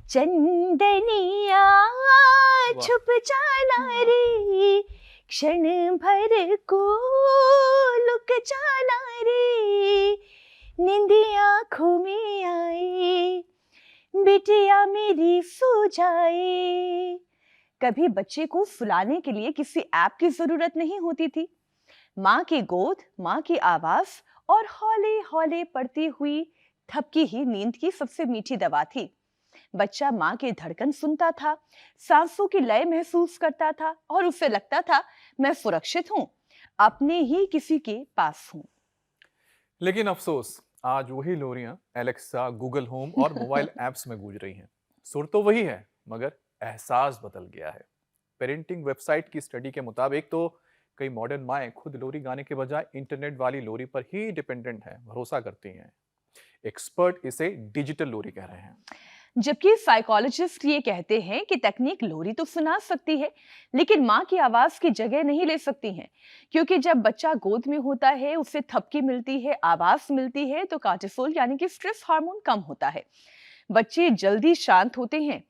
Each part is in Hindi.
चंदनिया छुप जाना रे, क्षण भर को लुक जाना रे, नींदिया आँखों में आए, बिटिया मेरी सो जाए। कभी बच्चे को सुलाने के लिए किसी ऐप की जरूरत नहीं होती थी। माँ की गोद, माँ की आवाज और हौले हौले पड़ती हुई थपकी ही नींद की सबसे मीठी दवा थी। बच्चा माँ की धड़कन सुनता था, सांसों की लय महसूस करता था और उसे लगता था मैं सुरक्षित हूँ, अपने ही किसी के पास हूँ। लेकिन अफसोस, आज वही लोरियां एलेक्सा, गूगल होम और मोबाइल ऐप्स में गूंज रही हैं। सुर तो वही है, मगर एहसास बदल गया है। पेरेंटिंग वेबसाइट की स्टडी के मुताबिक तो कई मॉडर्न माएं खुद लोरी गाने के बजाय इंटरनेट वाली लोरी पर ही डिपेंडेंट हैं, भरोसा करती हैं। एक्सपर्ट इसे डिजिटल लोरी कह रहे हैं। जबकि साइकोलॉजिस्ट ये कहते हैं कि तकनीक लोरी तो सुना सकती है, लेकिन माँ की आवाज की जगह नहीं ले सकती है, क्योंकि जब बच्चा गोद में होता है, उसे थपकी मिलती है, आवाज मिलती है, तो कार्टिसोल यानी कि स्ट्रेस हार्मोन कम होता है। बच्चे जल्दी शांत होते हैं।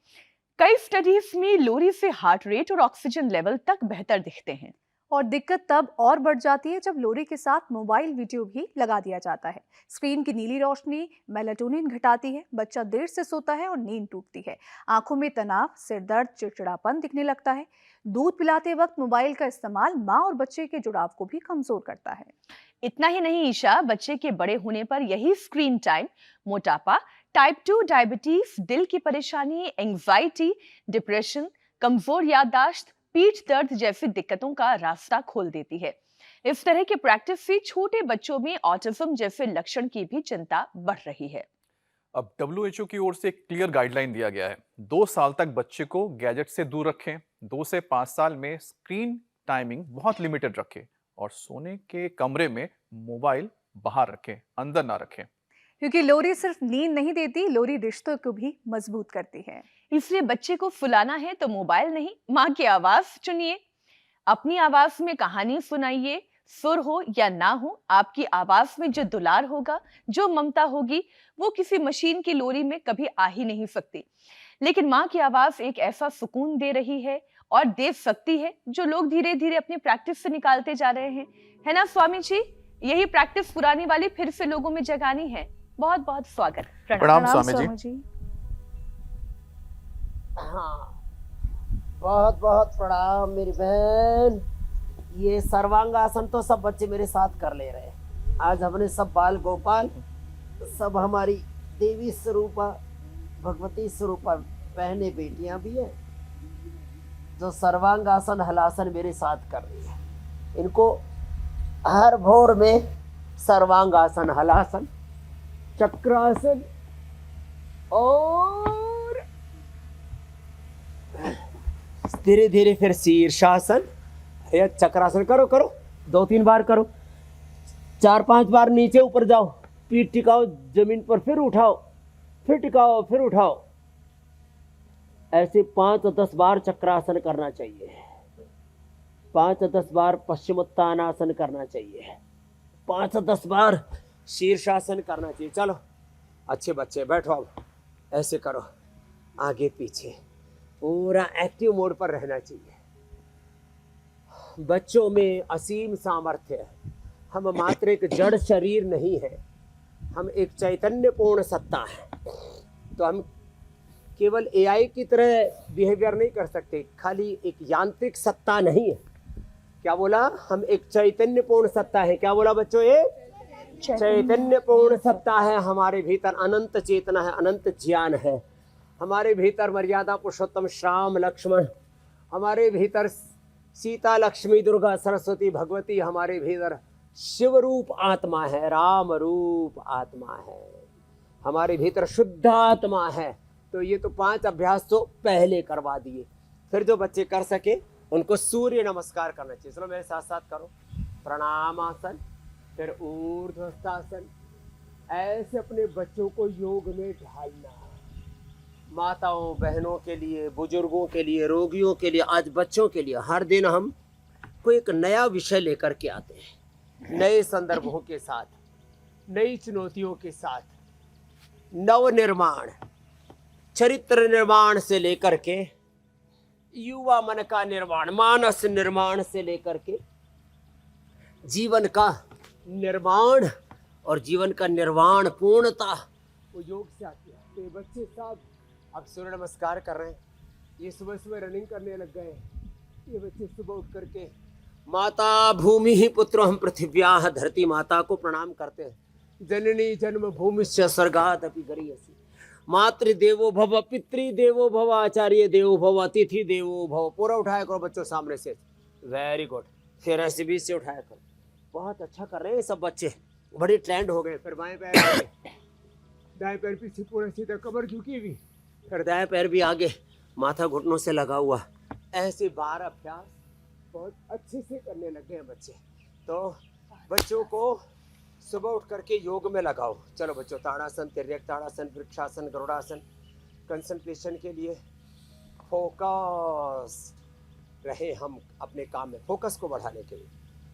कई स्टडीज में लोरी से हार्ट रेट और ऑक्सीजन लेवल तक बेहतर दिखते हैं। और दिक्कत तब और बढ़ जाती है जब लोरी के साथ मोबाइल वीडियो भी लगा दिया जाता है। स्क्रीन की नीली रोशनी मेलाटोनिन घटाती है, बच्चा देर से सोता है और नींद टूटती है। आंखों में तनाव, सिर दर्द, चिड़चिड़ापन दिखने लगता है। दूध पिलाते वक्त मोबाइल का इस्तेमाल माँ और बच्चे के जुड़ाव को भी कमजोर करता है। इतना ही नहीं ईशा, बच्चे के बड़े होने पर यही स्क्रीन टाइम मोटापा, टाइप 2 डायबिटीज, दिल की परेशानी, एंजाइटी, डिप्रेशन, कमजोर याददाश्त, पीठ दर्द जैसी दिक्कतों का रास्ता खोल देती है। इस तरह की प्रैक्टिस से छोटे बच्चों में ऑटिज्म जैसे लक्षण की भी चिंता बढ़ रही है। अब WHO की ओर से एक क्लियर गाइडलाइन दिया गया है। 2 साल तक बच्चे को गैजेट से दूर रखें। 2 से 5 साल में स्क्रीन टाइमिंग बहुत लिमिटेड रखें और सोने के कमरे में मोबाइल बाहर रखें, अंदर ना रखें। क्योंकि लोरी सिर्फ नींद नहीं देती, लोरी रिश्तों को भी मजबूत करती है। इसलिए बच्चे को फुलाना है तो मोबाइल नहीं, माँ की आवाज चुनिए। अपनी आवाज में कहानी सुनाइए। सुर हो या ना हो, आपकी आवाज में जो दुलार होगा, जो ममता होगी, वो किसी मशीन की लोरी में कभी आ ही नहीं सकती। लेकिन माँ की आवाज एक ऐसा सुकून दे रही है और दे सकती है जो लोग धीरे धीरे अपनी प्रैक्टिस से निकालते जा रहे हैं। है ना स्वामी जी? यही प्रैक्टिस पुरानी वाली फिर से लोगों में जगानी है। बहुत बहुत स्वागत। प्रणाम स्वामी जी। हाँ, बहुत बहुत प्रणाम मेरी बहन। ये सर्वांगासन तो सब बच्चे मेरे साथ कर ले रहे हैं। आज हमने सब बाल गोपाल, सब हमारी देवी स्वरूपा, भगवती स्वरूपा बहनें बेटियां भी हैं जो सर्वांगासन हलासन मेरे साथ कर रही है। इनको हर भोर में सर्वांगासन हलासन, चक्रासन और धीरे धीरे फिर शीर्षासन या चक्रासन करो करो, 2-3 बार करो, 4-5 बार नीचे ऊपर जाओ, पीठ टिकाओ जमीन पर, फिर उठाओ, फिर टिकाओ, फिर उठाओ। ऐसे 5-10 बार चक्रासन करना चाहिए। 5-10 बार पश्चिमोत्तानासन करना चाहिए। 5-10 बार शीर्षासन करना चाहिए। चलो अच्छे बच्चे बैठो, अब ऐसे करो, आगे पीछे, पूरा एक्टिव मोड पर रहना चाहिए। बच्चों में असीम सामर्थ्य है। हम मात्र एक जड़ शरीर नहीं है, हम एक चैतन्यपूर्ण सत्ता है। तो हम केवल एआई की तरह बिहेवियर नहीं कर सकते, खाली एक यांत्रिक सत्ता नहीं है। क्या बोला? हम एक चैतन्यपूर्ण सत्ता है। क्या बोला बच्चों? ये चैतन्यपूर्ण सत्ता है। हमारे भीतर अनंत चेतना है, अनंत ज्ञान है। हमारे भीतर मर्यादा पुरुषोत्तम श्याम लक्ष्मण, हमारे भीतर सीता लक्ष्मी दुर्गा सरस्वती भगवती, हमारे भीतर शिव रूप आत्मा है, राम रूप आत्मा है, हमारे भीतर शुद्ध आत्मा है। तो ये तो 5 अभ्यास तो पहले करवा दिए। फिर जो बच्चे कर सके उनको सूर्य नमस्कार करना चाहिए। चलो मेरे साथ साथ करो। प्रणामासन, फिर ऊर्ध्वस्तासन। ऐसे अपने बच्चों को योग में ढालना। माताओं बहनों के लिए, बुजुर्गों के लिए, रोगियों के लिए, आज बच्चों के लिए हर दिन हम कोई एक नया विषय लेकर के आते हैं, नए संदर्भों के साथ, नई चुनौतियों के साथ, नव निर्माण। चरित्र निर्माण से लेकर के युवा मन का निर्माण, मानस निर्माण से लेकर के जीवन का निर्माण और जीवन का निर्वाण पूर्णता वो योग से आती है। तो ये बच्चे साहब अब सूर्य नमस्कार कर रहे हैं, ये सुबह सुबह रनिंग करने लग गए। ये बच्चे सुबह उठ करके माता भूमि ही पुत्र हम पृथिव्या, धरती माता को प्रणाम करते हैं। जननी जन्म भूमि से स्वर्गात् अपि गरीयसी, मातृदेवो भव, पितृदेवो भव, आचार्य देवो भव, अतिथि देवो भव। पूरा उठाया करो बच्चों सामने से, वेरी गुड। फिर ऐसे बीच से उठाया करो, बहुत अच्छा कर रहे हैं सब बच्चे, बड़े ट्रेंड हो गए। फिर बाएं पैर आगे, दाएं पैर पीछे, पूरा सीधा, कमर झुकी हुई, फिर दाएं पैर भी आगे, माथा घुटनों से लगा हुआ। ऐसे 12 अभ्यास बहुत अच्छे से करने लग गए बच्चे। तो बच्चों को सुबह उठ करके योग में लगाओ। चलो बच्चों, ताड़ासन, तिर्यक ताड़ासन, वृक्षासन, गरुड़ासन। कंसंट्रेशन के लिए फोकस रहे हम अपने काम में, फोकस को बढ़ाने के लिए,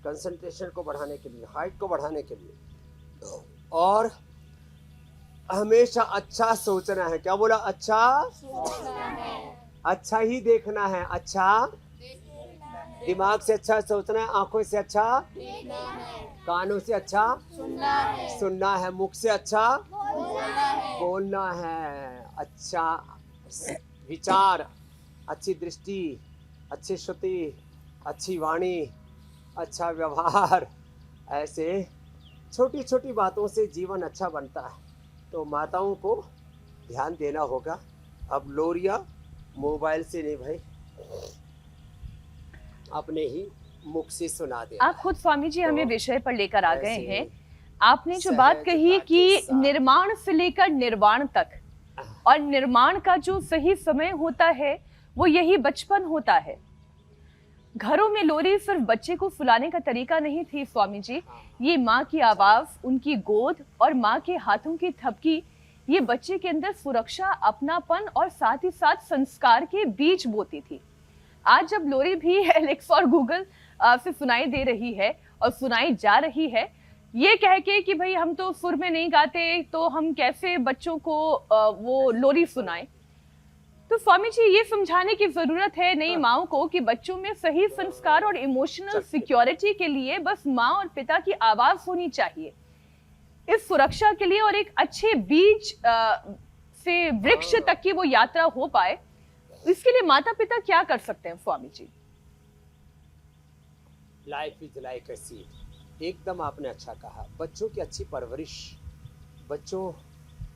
कंसंट्रेशन को बढ़ाने के लिए, हाइट को बढ़ाने के लिए। और हमेशा अच्छा सोचना है। क्या बोला? अच्छा सोचना है, अच्छा ही देखना है, अच्छा दिमाग से अच्छा सोचना है, आंखों से अच्छा देखना है, कानों से अच्छा सुनना है, मुख से अच्छा बोलना है, अच्छा विचार, अच्छी दृष्टि, अच्छी श्रुति, अच्छी वाणी, अच्छा व्यवहार। ऐसे छोटी छोटी बातों से जीवन अच्छा बनता है। तो माताओं को ध्यान देना होगा। अब लोरिया मोबाइल से नहीं भाई, अपने ही मुख से सुना दे। आप खुद स्वामी जी हमें तो विषय पर लेकर आ गए ऐसे हैं। आपने जो बात कही कि निर्माण से लेकर निर्वाण तक, और निर्माण का जो सही समय होता है वो यही बचपन होता है। घरों में लोरी सिर्फ बच्चे को सुलाने का तरीका नहीं थी स्वामी जी, ये माँ की आवाज, उनकी गोद और माँ के हाथों की थपकी, ये बच्चे के अंदर सुरक्षा, अपनापन और साथ ही साथ संस्कार के बीज बोती थी। आज जब लोरी भी एलेक्स और गूगल से सुनाई दे रही है और सुनाई जा रही है, ये कह के कि भाई हम तो सुर में नहीं गाते, तो हम कैसे बच्चों को वो लोरी सुनाएं। तो स्वामी जी ये समझाने की जरूरत है नई माओं को कि बच्चों में सही संस्कार और इमोशनल सिक्योरिटी के लिए बस माँ और पिता की आवाज होनी चाहिए, इस सुरक्षा के लिए, और एक अच्छे बीज से वृक्ष तक की वो यात्रा हो पाए, इसके लिए माता पिता क्या कर सकते हैं Swami ji? Life is like a seed. एकदम आपने अच्छा कहा। बच्चों की अच्छी परवरिश, बच्चों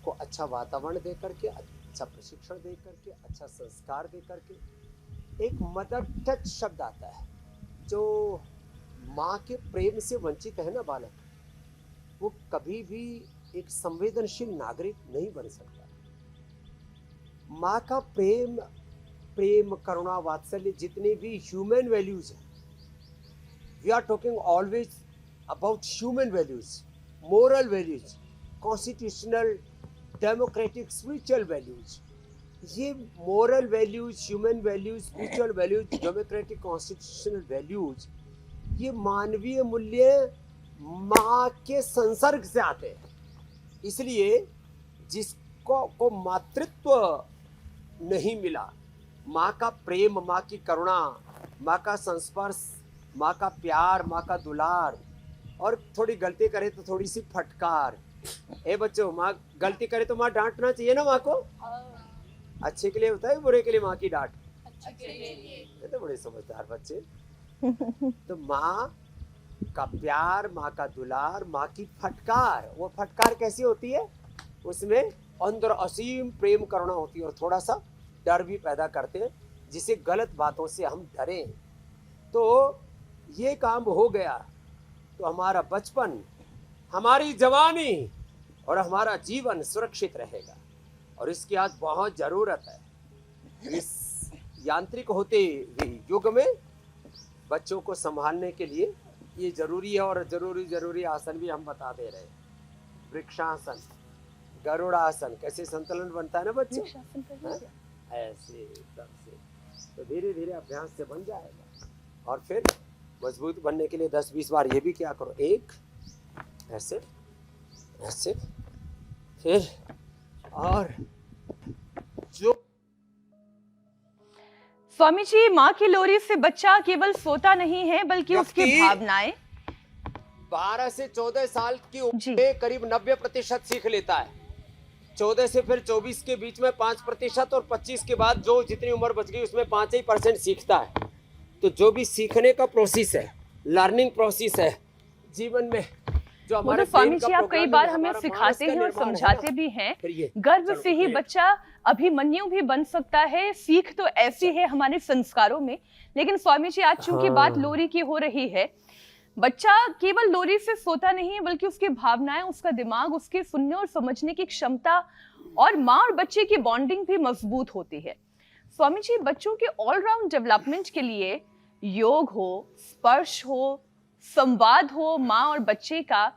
को अच्छा वातावरण दे करके, अच्छा प्रशिक्षण दे करके, अच्छा संस्कार दे करके। एक मदर टच शब्द आता है, जो माँ के प्रेम से वंचित है ना बालक, वो कभी भी एक संवेदनशील नागरिक नहीं बन सकता। माँ का प्रेम, करुणा, वात्सल्य, जितने भी ह्यूमन वैल्यूज हैं, we are talking always about human values, moral values, constitutional, democratic, spiritual values. ये moral values, human values, spiritual values, democratic, constitutional values, ये मानवीय मूल्य माँ के संसर्ग से आते हैं। इसलिए जिसको मातृत्व नहीं मिला, माँ का प्रेम, माँ की करुणा, माँ का संस्पर्श, माँ का प्यार, माँ का दुलार, और थोड़ी गलती करे तो थोड़ी सी फटकार। ए बच्चों, माँ गलती करे तो माँ डांटना चाहिए ना माँ को? अच्छे के लिए होता है, बुरे के लिए माँ की डांट? अच्छे के लिए। ये तो बड़े समझदार बच्चे। तो माँ का प्यार, माँ का दुलार, माँ की फटकार, वो फटकार कैसी होती है? उसमें अंदर असीम प्रेम करुणा होती है, और थोड़ा सा डर भी पैदा करते हैं, जिसे गलत बातों से हम डरें। तो ये काम हो गया तो हमारा बचपन, हमारी जवानी और हमारा जीवन सुरक्षित रहेगा। और इसकी आज बहुत ज़रूरत है। इस यांत्रिक होते हुए युग में बच्चों को संभालने के लिए ये जरूरी है। और जरूरी आसन भी हम बता दे रहे हैं। वृक्षासन, गरुड़ासन, कैसे संतुलन बनता है ना बच्चे, ऐसे एकदम से। तो धीरे धीरे अभ्यास से बन जाएगा। और फिर मजबूत बनने के लिए 10-20 बार ये भी क्या करो, एक ऐसे ऐसे, फिर और जो स्वामी जी, माँ की लोरी से बच्चा केवल सोता नहीं है बल्कि उसकी व्यक्ति भावनाएं 12 से 14 साल की उम्र जी। में करीब 90% सीख लेता है। 14 से फिर 24 के बीच में 5% और 25 के बाद जो जितनी उम्र बच गई उसमें 5% सीखता है। तो जो भी सीखने का प्रोसेस है, लर्निंग प्रोसेस है जीवन में, जो वो हमारे तो स्वामी brain का जी आप कई programming बार है, हमें हमारा सिखाते मानस का हैं और निर्माण है समझाते ना। भी हैं। फिर ये गर्भ चलो, से ही ये। बच्चा अभिमन्यु भी बन सकता है। सीख तो ऐसी है हमारे संस्कारों में। लेकिन स्वामी जी, आज चूंकि बात हाँ। लोरी की हो रही है, बच्चा केवल लोरी से सोता नहीं है बल्कि उसकी भावनाएं, उसका दिमाग, उसके सुनने और समझने की क्षमता और माँ और बच्चे की बॉन्डिंग भी मजबूत होती है। स्वामी जी, बच्चों के ऑलराउंड डेवलपमेंट के लिए योग हो, स्पर्श हो, संवाद हो माँ और बच्चे का,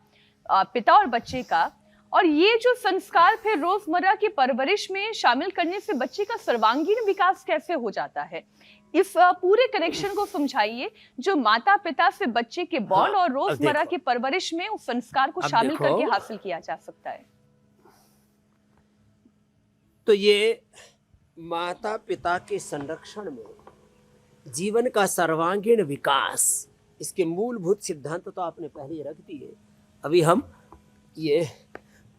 पिता और बच्चे का, और ये जो संस्कार फिर रोजमर्रा की परवरिश में शामिल करने से बच्चे का सर्वांगीण विकास कैसे हो जाता है, इस पूरे कनेक्शन को समझाइए, जो माता पिता से बच्चे के बॉन्ड हाँ, और रोजमर्रा देखो। की परवरिश में उस संस्कार को अब शामिल देखो। करके हासिल किया जा सकता है। तो ये माता पिता के संरक्षण में जीवन का सर्वांगीण विकास, इसके मूलभूत सिद्धांत तो आपने पहले ही रख दिए। अभी हम ये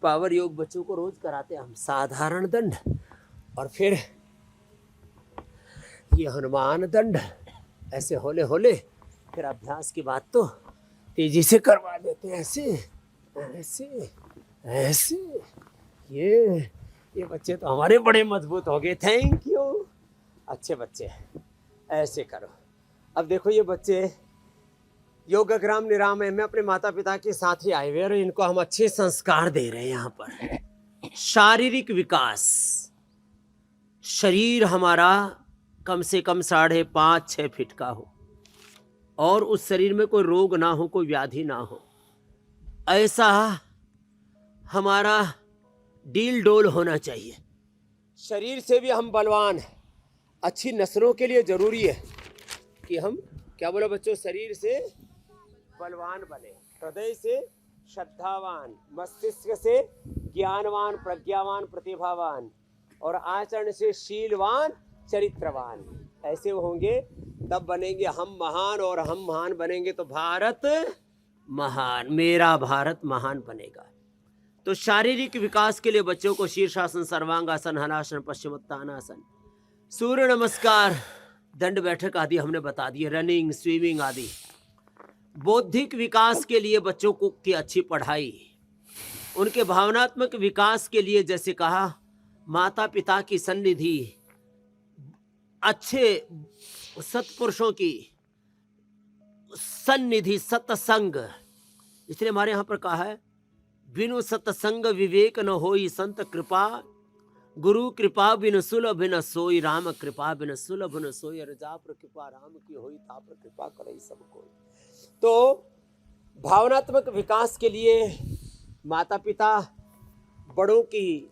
पावर योग बच्चों को रोज कराते हैं, हम साधारण दंड और फिर ये हनुमान दंड, ऐसे होले होले, फिर अभ्यास की बात तो तेजी से करवा देते हैं, ऐसे ऐसे ऐसे। ये बच्चे तो हमारे बड़े मजबूत हो गए, थैंक यू, अच्छे बच्चे हैं, ऐसे करो। अब देखो ये बच्चे योगग्राम निरामय में अपने माता पिता के साथ ही आए हुए और इनको हम अच्छे संस्कार दे रहे हैं। यहाँ पर शारीरिक विकास, शरीर हमारा कम से कम 5.5-6 फीट का हो और उस शरीर में कोई रोग ना हो, कोई व्याधि ना हो, ऐसा हमारा डील डोल होना चाहिए। शरीर से भी हम बलवान हैं। अच्छी नस्लों के लिए जरूरी है कि हम क्या बोलो बच्चों, शरीर से बलवान बने, हृदय से श्रद्धावान, मस्तिष्क से ज्ञानवान, प्रज्ञावान, प्रतिभावान और आचरण से शीलवान, चरित्रवान। ऐसे होंगे तब बनेंगे हम महान, और हम महान बनेंगे तो भारत महान, मेरा भारत महान बनेगा। तो शारीरिक विकास के लिए बच्चों को शीर्षासन, सर्वांगासन, हलासन, पश्चिमोत्तानासन, सूर्य नमस्कार, दंड बैठक आदि हमने बता दिए, रनिंग, स्विमिंग आदि। बौद्धिक विकास के लिए बच्चों को की अच्छी पढ़ाई, उनके भावनात्मक विकास के लिए जैसे कहा माता पिता की सन्निधि, अच्छे सत्पुरुषों की सन्निधि, सत्संग। इसलिए हमारे यहाँ पर कहा है, बिनु सत्संग विवेक न होई, संत कृपा गुरु कृपा बिन सुलभ न सोई, राम कृपा बिन सुलभ न सोई, अरे जा पर कृपा राम की होई, ता पर कृपा करे सब कोई। तो भावनात्मक विकास के लिए माता पिता, बड़ों की,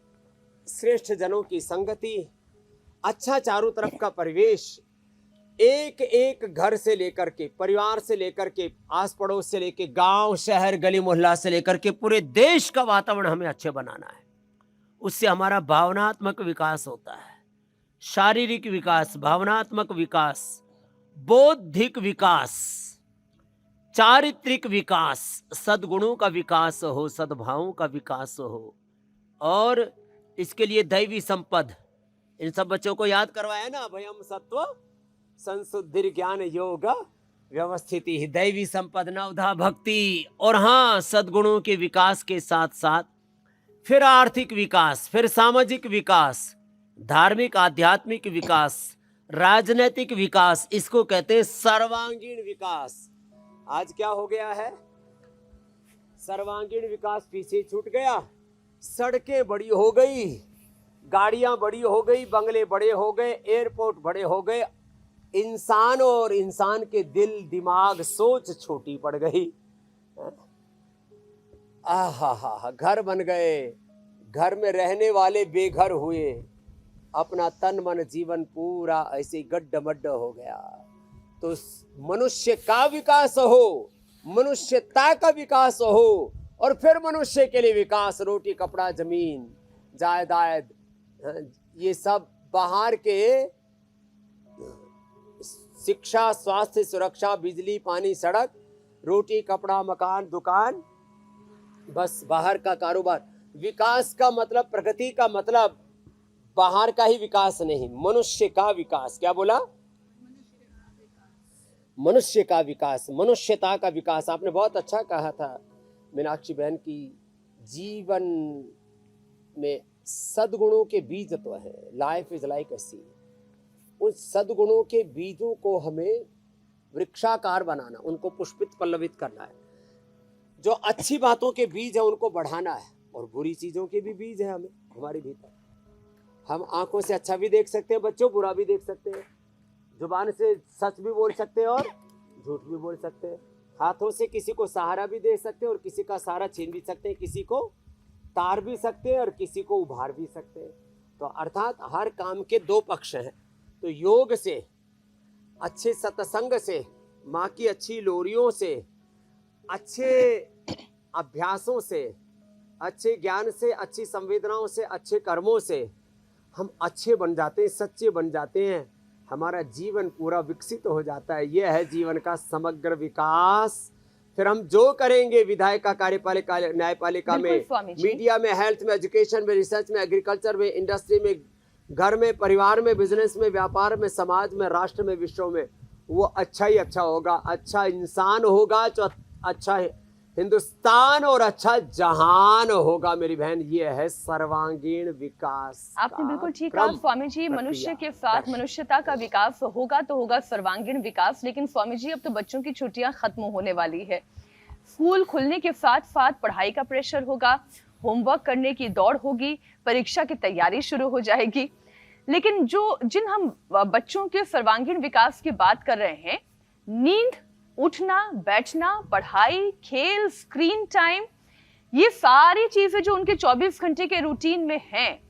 श्रेष्ठ जनों की संगति, अच्छा चारों तरफ का परिवेश, एक एक घर से लेकर के, परिवार से लेकर के, आस पड़ोस से लेकर गांव, शहर, गली मोहल्ला से लेकर के पूरे देश का वातावरण हमें अच्छे बनाना है। उससे हमारा भावनात्मक विकास होता है, शारीरिक विकास, भावनात्मक विकास, बौद्धिक विकास, चारित्रिक विकास, सद्गुणों का विकास हो, सद्भावों का विकास हो, और इसके लिए दैवी संपद। इन सब बच्चों को याद करवाया ना, भयम सत्व संशुद्धि ज्ञान योग व्यवस्थिति, दैवी संपद, नवधा भक्ति, और हाँ सद्गुणों के विकास के साथ साथ फिर आर्थिक विकास, फिर सामाजिक विकास, धार्मिक आध्यात्मिक विकास, राजनीतिक विकास, इसको कहते हैं सर्वांगीण विकास। आज क्या हो गया है, सर्वांगीण विकास पीछे छूट गया। सड़कें बड़ी हो गई, गाड़ियां बड़ी हो गई, बंगले बड़े हो गए, एयरपोर्ट बड़े हो गए, इंसान और इंसान के दिल, दिमाग, सोच छोटी पड़ गई। आहा, घर बन गए, घर में रहने वाले बेघर हुए, अपना तन मन जीवन पूरा ऐसे गड्ढमड्ढ हो गया। तो मनुष्य का विकास हो, मनुष्यता का विकास हो, और फिर मनुष्य के लिए विकास, रोटी कपड़ा जमीन जायदाद, ये सब बाहर के शिक्षा, स्वास्थ्य, सुरक्षा, बिजली, पानी, सड़क, रोटी, कपड़ा, मकान, दुकान, बस बाहर का कारोबार। विकास का मतलब, प्रगति का मतलब बाहर का ही विकास नहीं, मनुष्य का विकास। क्या बोला? मनुष्य का विकास, मनुष्यता का विकास। आपने बहुत अच्छा कहा था मीनाक्षी बहन की जीवन में सद्गुणों के बीज तो है। Life is like a seed. उन सद्गुणों के बीजों को हमें वृक्षाकार बनाना, उनको पुष्पित पल्लवित करना है। जो अच्छी बातों के बीज है उनको बढ़ाना है, और बुरी चीजों के भी बीज है हमें हमारे भीतर। हम आंखों से अच्छा भी देख सकते हैं बच्चों, बुरा भी देख सकते हैं। जुबान से सच भी बोल सकते हैं और झूठ भी बोल सकते हैं। हाथों से किसी को सहारा भी दे सकते हैं और किसी का सहारा छीन भी सकते हैं। किसी को तार भी सकते हैं और किसी को उभार भी सकते हैं। तो अर्थात हर काम के दो पक्ष हैं। तो योग से, अच्छे सत्संग से, माँ की अच्छी लोरियों से, अच्छे अभ्यासों से, अच्छे ज्ञान से, अच्छी संवेदनाओं से, अच्छे कर्मों से हम अच्छे बन जाते हैं, सच्चे बन जाते हैं। हमारा जीवन पूरा विकसित हो जाता है। यह है जीवन का समग्र विकास। फिर हम जो करेंगे विधायिका, कार्यपालिका, न्यायपालिका में, मीडिया में, हेल्थ में, एजुकेशन में, रिसर्च में, एग्रीकल्चर में, इंडस्ट्री में, घर में, परिवार में, बिजनेस में, व्यापार में, समाज में, राष्ट्र में, विश्व में, वो अच्छा ही अच्छा होगा। अच्छा इंसान होगा तो अच्छा हिंदुस्तान और अच्छा जहान होगा। मेरी बहन, ये है सर्वांगीण विकास। आपने बिल्कुल ठीक कहा स्वामी जी। मनुष्य के साथ मनुष्यता का विकास होगा तो होगा सर्वांगीण विकास। लेकिन स्वामी जी, अब तो बच्चों की छुट्टियां खत्म होने वाली है। स्कूल खुलने के साथ साथ पढ़ाई का प्रेशर होगा, होमवर्क करने की दौड़ होगी, परीक्षा की तैयारी शुरू हो जाएगी। लेकिन जिन हम बच्चों के सर्वांगीण विकास की बात कर रहे हैं, नींद, उठना, बैठना, पढ़ाई, खेल, स्क्रीन टाइम, ये सारी चीजें जो उनके 24 घंटे के रूटीन में हैं,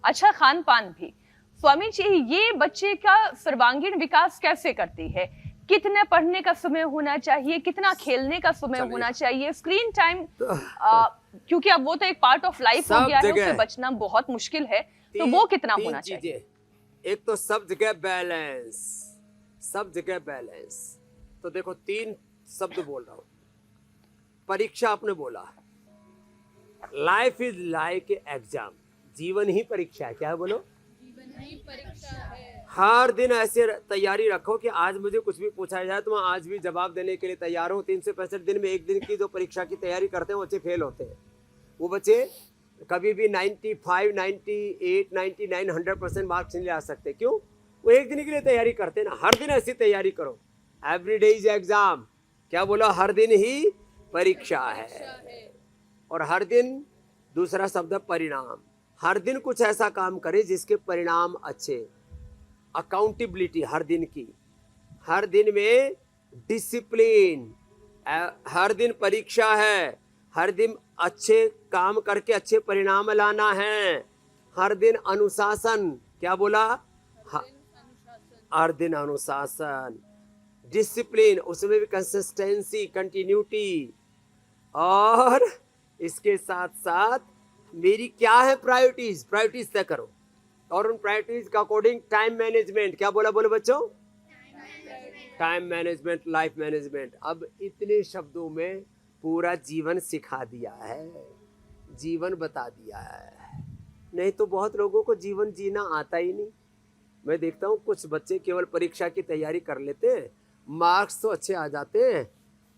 अच्छा खान पान भी, स्वामी जी ये बच्चे का सर्वांगीण विकास कैसे करती है? कितने पढ़ने का समय होना चाहिए, कितना खेलने का समय होना चाहिए, स्क्रीन टाइम, क्योंकि अब वो तो एक पार्ट ऑफ लाइफ हो गया है, उससे बचना बहुत मुश्किल है, तो वो कितना होना चाहिए? एक तो सब जगह बैलेंस, सब जगह बैलेंस। तो देखो, 3 शब्द बोल रहा हूं। परीक्षा आपने बोला, लाइफ इज लाइक एग्जाम। जीवन ही परीक्षा है। क्या है बोलो? जीवन ही परीक्षा है। हर दिन ऐसे तैयारी रखो कि आज मुझे कुछ भी पूछा जाए तो मैं आज भी जवाब देने के लिए तैयार हूँ। 365 दिन में एक दिन की जो परीक्षा की तैयारी करते हैं वो बच्चे फेल होते हैं। वो बच्चे कभी भी 95, 98, 99, 100% मार्क्स नहीं ला सकते। क्यों? वो एक दिन के लिए तैयारी करते हैं ना। हर दिन ऐसी तैयारी करो। Every day is exam. क्या बोला? हर दिन ही परीक्षा है। और हर दिन, दूसरा शब्द परिणाम। हर दिन कुछ ऐसा काम करे जिसके परिणाम अच्छे। अकाउंटेबिलिटी हर दिन की, हर दिन में डिसिप्लिन। हर दिन परीक्षा है, हर दिन अच्छे काम करके अच्छे परिणाम लाना है। हर दिन अनुशासन। क्या बोला? हर दिन अनुशासन, डिसिप्लिन, उसमें भी कंसिस्टेंसी, कंटिन्यूटी। और इसके साथ साथ मेरी क्या है प्रायोरिटीज, प्रायोरिटीज तय करो। और उन प्रायोरिटीज के अकॉर्डिंग टाइम मैनेजमेंट। क्या बोला? बोलो बच्चों, टाइम मैनेजमेंट, लाइफ मैनेजमेंट। अब इतने शब्दों में पूरा जीवन सिखा दिया है, जीवन बता दिया है। नहीं तो बहुत लोगों को जीवन जीना आता ही नहीं। मैं देखता हूँ कुछ बच्चे केवल परीक्षा की तैयारी कर लेते हैं, मार्क्स तो अच्छे आ जाते हैं,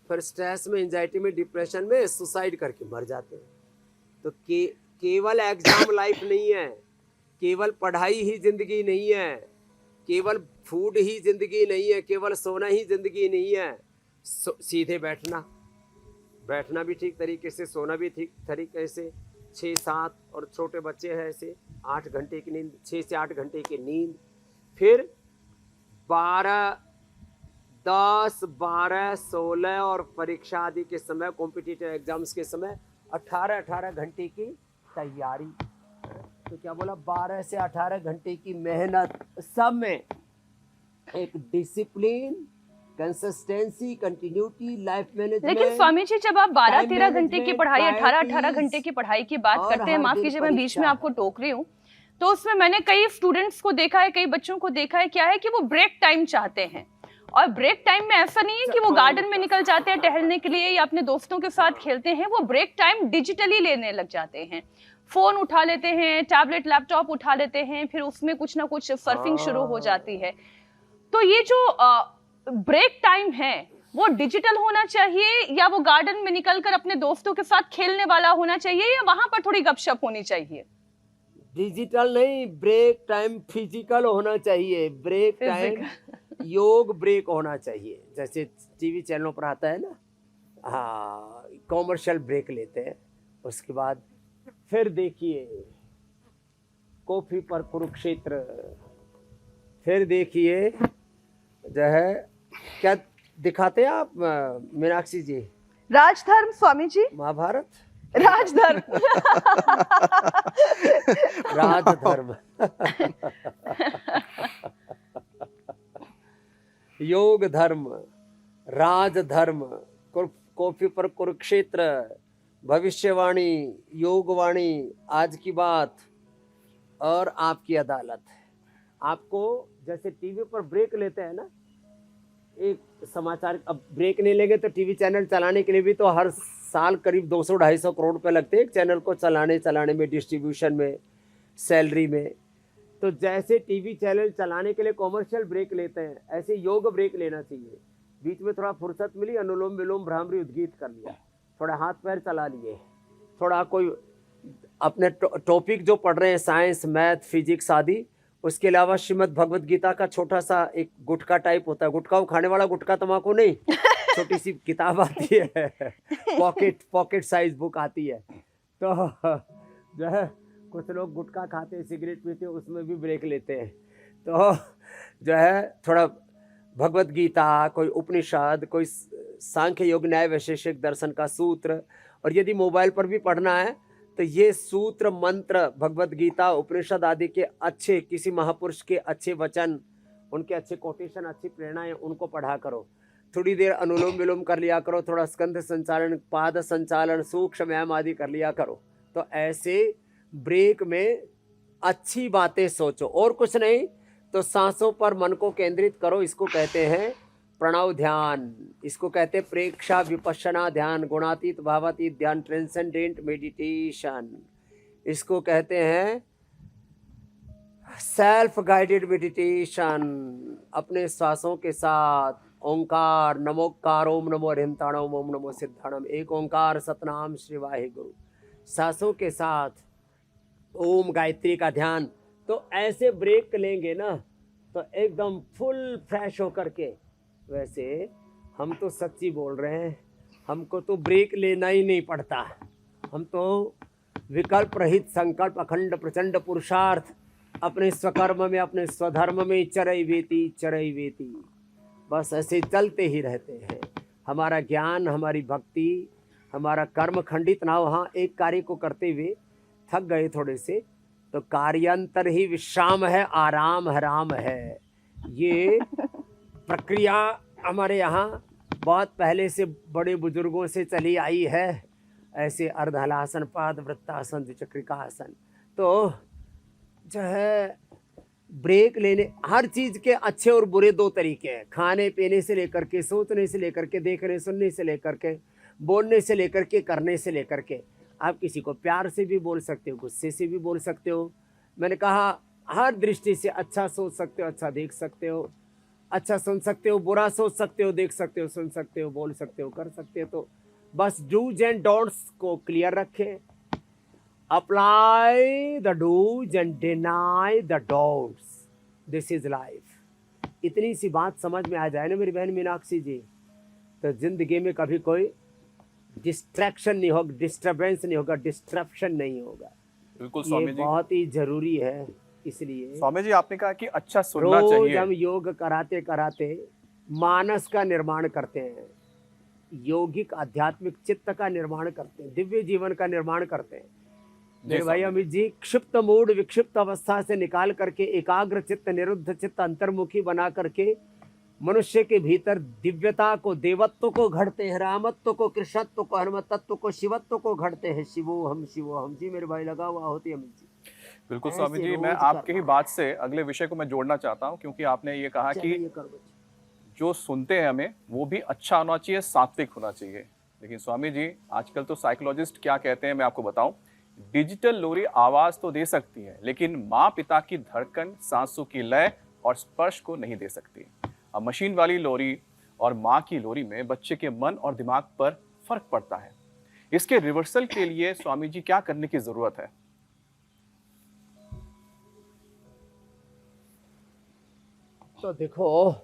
फिर स्ट्रेस में, एंजाइटी में, डिप्रेशन में सुसाइड करके मर जाते हैं। तो केवल एग्जाम लाइफ नहीं है, केवल पढ़ाई ही जिंदगी नहीं है, केवल फूड ही जिंदगी नहीं है, केवल सोना ही जिंदगी नहीं है। सीधे बैठना भी ठीक तरीके से, सोना भी ठीक तरीके से। 6-7 और छोटे बच्चे हैं ऐसे 8 घंटे की नींद, 6 से 8 घंटे की नींद। फिर 12, 10, 12, 16 और परीक्षा आदि के समय, कॉम्पिटिटिव एग्जाम्स के समय 18 घंटे की तैयारी। तो क्या बोला? 12 से 18 घंटे की मेहनत। सब में एक discipline, consistency, continuity, life management. लेकिन स्वामी जी, जब आप 12-13 घंटे की पढ़ाई, 18 घंटे की पढ़ाई की बात करते हैं, माफ कीजिए मैं बीच में आपको टोक रही हूँ, तो उसमें मैंने कई स्टूडेंट्स को देखा है, कई बच्चों को देखा है, क्या है कि वो ब्रेक टाइम चाहते हैं, और ब्रेक टाइम में ऐसा नहीं है कि वो गार्डन में निकल जाते हैं टहलने के लिए या अपने दोस्तों के साथ खेलते हैं, वो ब्रेक टाइम डिजिटली लेने लग जाते हैं, फोन उठा लेते हैं, टैबलेट लैपटॉप उठा लेते हैं, फिर उसमें कुछ ना कुछ सर्फिंग शुरू हो जाती है। तो ये जो ब्रेक टाइम है वो डिजिटल होना चाहिए, या वो गार्डन में निकलकर अपने दोस्तों के साथ खेलने वाला होना चाहिए, या वहां पर थोड़ी गपशप होनी चाहिए? डिजिटल नहीं, ब्रेक टाइम फिजिकल होना चाहिए। ब्रेक टाइम योग ब्रेक होना चाहिए, जैसे टीवी चैनलों पर आता है ना, हाँ, कॉमर्शियल ब्रेक लेते हैं, उसके बाद फिर देखिए कॉफी पर कुरुक्षेत्र, फिर देखिए जो है क्या दिखाते हैं आप मीनाक्षी जी, राजधर्म स्वामी जी, महाभारत, राजधर्म। राजधर्म। योग धर्म, राजधर्म, कॉफी पर कुरुक्षेत्र, भविष्यवाणी, योगवाणी, आज की बात और आपकी अदालत। आपको जैसे टीवी पर ब्रेक लेते हैं ना, एक समाचार, अब ब्रेक नहीं लेंगे तो टीवी चैनल चलाने के लिए भी तो हर साल करीब 200-250 करोड़ रुपए लगते हैं एक चैनल को चलाने में, डिस्ट्रीब्यूशन में, सैलरी में। तो जैसे टीवी चैनल चलाने के लिए कॉमर्शियल ब्रेक लेते हैं, ऐसे योग ब्रेक लेना चाहिए। बीच में थोड़ा फुर्सत मिली, अनुलोम विलोम भ्रामरी उद्गीत कर लिया, थोड़ा हाथ पैर चला लिए, थोड़ा कोई अपने टॉपिक जो पढ़ रहे हैं, साइंस, मैथ, फिजिक्स आदि, उसके अलावा श्रीमद् भगवत गीता का छोटा सा एक गुटखा टाइप होता है, गुटखा वो खाने वाला गुटखा, तम्बाकू नहीं, छोटी सी किताब आती है, पॉकेट साइज बुक आती है। तो जो है कुछ लोग गुटखा खाते हैं, सिगरेट पीते हैं, उसमें भी ब्रेक लेते हैं। तो जो है थोड़ा भगवत गीता, कोई उपनिषद, कोई सांख्य योग न्याय वैशेषिक दर्शन का सूत्र, और यदि मोबाइल पर भी पढ़ना है तो ये सूत्र, मंत्र, भगवत गीता, उपनिषद आदि के अच्छे, किसी महापुरुष के अच्छे वचन, उनके अच्छे कोटेशन, अच्छी प्रेरणाएं, उनको पढ़ा करो। थोड़ी देर अनुलोम विलोम कर लिया करो, थोड़ा स्कंध संचालन, पाद संचालन, सूक्ष्म व्यायाम आदि कर लिया करो। तो ऐसे ब्रेक में अच्छी बातें सोचो, और कुछ नहीं तो सांसों पर मन को केंद्रित करो। इसको कहते हैं प्रणव ध्यान, इसको कहते हैं प्रेक्षा विपश्यना ध्यान, गुणातीत भावातीत ध्यान, ट्रांसेंडेंट मेडिटेशन, इसको कहते हैं सेल्फ गाइडेड मेडिटेशन। अपने श्वासों के साथ ओंकार, नमोकार, ओम नमो अरिहंताणम, ओम नमो सिद्धाणम, एक ओंकार सतनाम श्री वाहिगुरु, सांसों के साथ ओम गायत्री का ध्यान। तो ऐसे ब्रेक लेंगे ना तो एकदम फुल फ्रेश होकर के। वैसे हम तो सच्ची बोल रहे हैं, हमको तो ब्रेक लेना ही नहीं पड़ता, हम तो विकल्प रहित संकल्प अखंड प्रचंड पुरुषार्थ अपने स्वकर्म में, अपने स्वधर्म में चरई वेती, बस ऐसे चलते ही रहते हैं। हमारा ज्ञान, हमारी भक्ति, हमारा कर्म खंडित ना हो। हाँ, एक कार्य को करते हुए थक गए थोड़े से तो कार्यांतर ही विश्राम है, आराम हराम है। ये प्रक्रिया हमारे यहाँ बहुत पहले से बड़े बुजुर्गों से चली आई है। ऐसे अर्धहलासन, पाद वृत्तासन, द्विचक्रिका आसन। तो जो है ब्रेक लेने, हर चीज़ के अच्छे और बुरे दो तरीके हैं, खाने पीने से लेकर के, सोचने से लेकर के, देखने सुनने से लेकर के, बोलने से लेकर के, करने से लेकर के। आप किसी को प्यार से भी बोल सकते हो, गुस्से से भी बोल सकते हो। मैंने कहा हर दृष्टि से अच्छा सोच सकते हो, अच्छा देख सकते हो, अच्छा सुन सकते हो, बुरा सोच सकते हो, देख सकते हो, सुन सकते हो, बोल सकते हो, कर सकते हो। तो बस डूज एंड डोंट्स को क्लियर रखें, apply the dos and deny the don'ts, this is life. इतनी सी बात समझ में आ जाए ना मेरी बहन मीनाक्षी जी, तो जिंदगी में कभी कोई डिस्ट्रैक्शन नहीं होगा, डिस्टर्बेंस नहीं होगा, डिस्ट्रप्शन नहीं होगा। बिल्कुल स्वामी ये जी, बहुत ही जरूरी है। इसलिए स्वामी जी आपने कहा कि अच्छा सुनना रोज चाहिए। हम योग कराते कराते मानस का निर्माण करते हैं, योगिक आध्यात्मिक चित्त का निर्माण करते हैं, दिव्य जीवन का निर्माण करते हैं। मेरे भाई अमित जी, क्षिप्त मूड विक्षिप्त अवस्था से निकाल करके एकाग्र चित्त, निरुद्ध चित्त, अंतर्मुखी बना करके मनुष्य के भीतर दिव्यता को, देवत्व को घड़ते हैं, रामत्व को, कृष्णत्व को, हनुमतत्व को, शिवत्व को घड़ते हैं। शिवो हम जी मेरे भाई लगा हुआ होती है अमित जी। बिल्कुल ऐसे स्वामी जी, रोज मैं आपके ही करना। बात से अगले विषय को मैं जोड़ना चाहता हूँ, क्योंकि आपने ये कहा कि चलिए करो बच्चे। जो सुनते हैं हमें वो भी अच्छा होना चाहिए, सात्विक होना चाहिए। लेकिन स्वामी जी, आजकल तो साइकोलॉजिस्ट क्या कहते हैं मैं आपको बताऊं, डिजिटल लोरी आवाज तो दे सकती है, लेकिन माँ पिता की धड़कन, सांसों की लय और स्पर्श को नहीं दे सकती। अब मशीन वाली लोरी और माँ की लोरी में बच्चे के मन और दिमाग पर फर्क पड़ता है। इसके रिवर्सल के लिए स्वामी जी क्या करने की जरूरत है? तो देखो,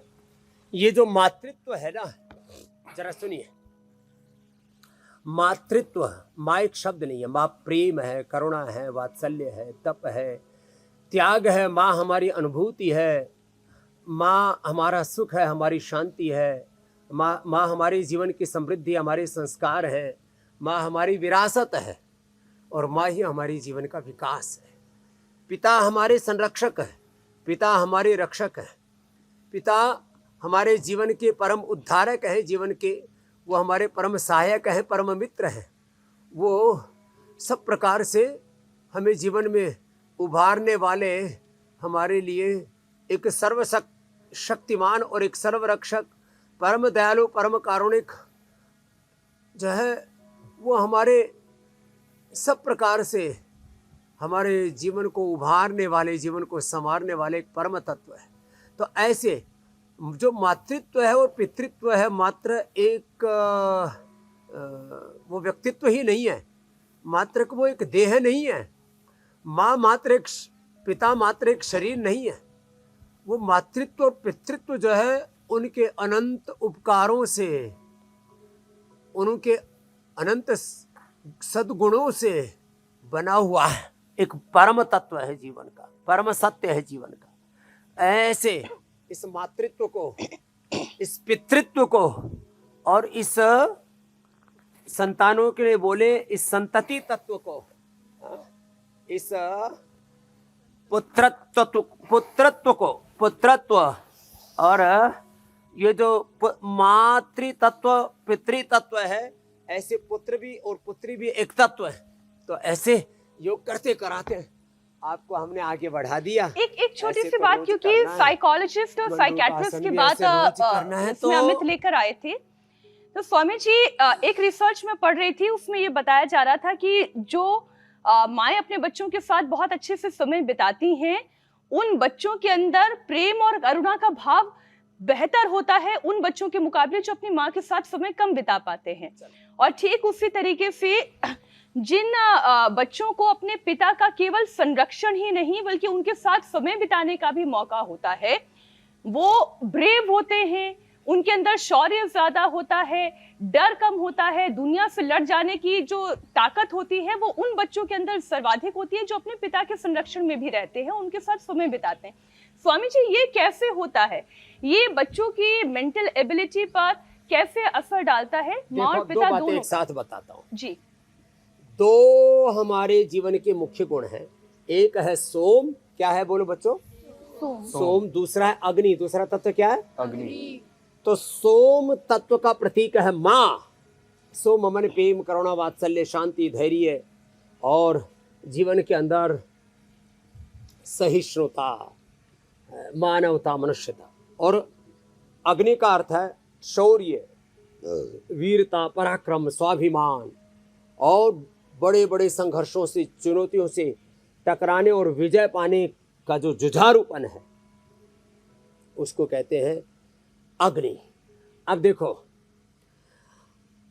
ये जो मातृत्व है ना, जरा सुनिए। मातृत्व, माँ एक शब्द नहीं है, माँ प्रेम है, करुणा है, वात्सल्य है, तप है, त्याग है। माँ हमारी अनुभूति है, माँ हमारा सुख है, हमारी शांति है। माँ हमारे जीवन की समृद्धि, हमारे संस्कार है। माँ हमारी विरासत है, और माँ ही हमारी जीवन का विकास है। पिता हमारे संरक्षक है, पिता हमारे रक्षक है, पिता हमारे जीवन के परम उद्धारक है, जीवन के वो हमारे परम सहायक है, परम मित्र है। वो सब प्रकार से हमें जीवन में उभारने वाले, हमारे लिए एक सर्वशक्तिमान और एक सर्वरक्षक, परम दयालु, परम कारुणिक जो है, वो हमारे सब प्रकार से हमारे जीवन को उभारने वाले, जीवन को संवारने वाले एक परम तत्व है। तो ऐसे जो मातृत्व है और पितृत्व है, मात्र एक वो व्यक्तित्व ही नहीं है, मात्र वो एक देह नहीं है। माँ मात्र एक, पिता मात्र एक शरीर नहीं है। वो मातृत्व और पितृत्व जो है, उनके अनंत उपकारों से, उनके अनंत सद्गुणों से बना हुआ है एक परम तत्व है जीवन का, परम सत्य है जीवन का। ऐसे इस मातृत्व को, इस पितृत्व को और इस संतानों के लिए बोले इस संतति तत्व को, इस पुत्रत्व को, पुत्रत्व और ये जो मातृतत्व पितृतत्व है, ऐसे पुत्र भी और पुत्री भी एक तत्व है। तो ऐसे योग करते कराते आपको हमने आगे बढ़ा दिया। एक छोटी ऐसे सी तो बात, रोज क्योंकि करना है। साइकोलॉजिस्ट और मंडूक साइकेट्रिस्ट आसन की भी बात ऐसे रोज करना है। इसमें तो अमित लेकर आए थे। तो स्वामी जी, एक रिसर्च में पढ़ रही थी, उसमें ये बताया जा रहा था कि जो माएँ अपने बच्चों के साथ बहुत अच्छे से समय बिताती हैं, उन बच्चों के अंदर प्रेम और करुणा का भाव बेहतर होता है उन बच्चों के मुकाबले जो अपनी माँ के साथ समय कम बिता पाते हैं। और ठीक उसी तरीके से जिन बच्चों को अपने पिता का केवल संरक्षण ही नहीं बल्कि उनके साथ समय बिताने का भी मौका होता है, वो ब्रेव होते हैं, उनके अंदर शौर्य ज्यादा होता है, डर कम होता है, दुनिया से लड़ जाने की जो ताकत होती है वो उन बच्चों के अंदर सर्वाधिक होती है जो अपने पिता के संरक्षण में भी रहते हैं, उनके साथ समय बिताते हैं। स्वामी जी, ये कैसे होता है? ये बच्चों की मेंटल एबिलिटी पर कैसे असर डालता है? माँ और पिता दो बातें दोनों एक साथ बताता हूँ जी। दो हमारे जीवन के मुख्य गुण हैं। एक है सोम, क्या है बोलो बच्चों? सोम। दूसरा है अग्नि। दूसरा तत्व क्या है? अग्नि। तो सोम तत्व का प्रतीक है माँ। सोम मन प्रेम, करुणा, वात्सल्य, शांति, धैर्य और जीवन के अंदर सहिष्णुता, मानवता, मनुष्यता। और अग्नि का अर्थ है शौर्य, वीरता, पराक्रम, स्वाभिमान और बड़े बड़े संघर्षों से, चुनौतियों से टकराने और विजय पाने का जो जुझारूपन है उसको कहते हैं अग्नि। अब देखो,